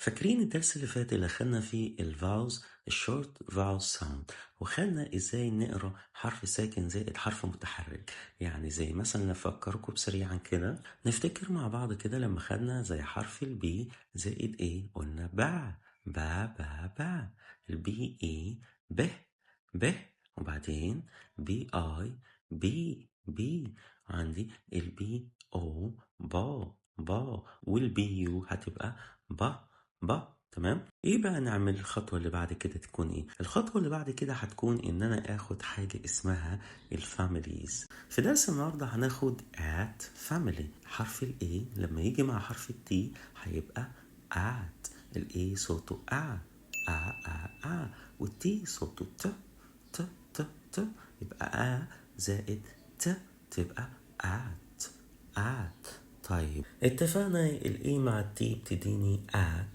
فاكرين الدرس اللي فات اللي خدنا فيه الفاوز الشورت فاوز ساوند وخدنا ازاي نقرا حرف ساكن زائد حرف متحرك. يعني زي مثلا نفكركم بسريعا كده نفتكر مع بعض كده لما خدنا زي حرف البي زائد ايه قلنا با. البي ايه به وبعدين بي اي بي عندي البي او با والبي يو هتبقى با. تمام. ايه بقى نعمل الخطوة اللي بعد كده تكون ايه؟ الخطوة اللي بعد كده هتكون ان انا اخد حاجة اسمها الفاميليز. في درس النهاردة هناخد at family. حرف الاي لما يجي مع حرف التي هيبقى at. الاي صوته ا والتي صوته ت ت يبقى زائد ت تبقى at. طيب اتفقنا الاي مع التي بتديني at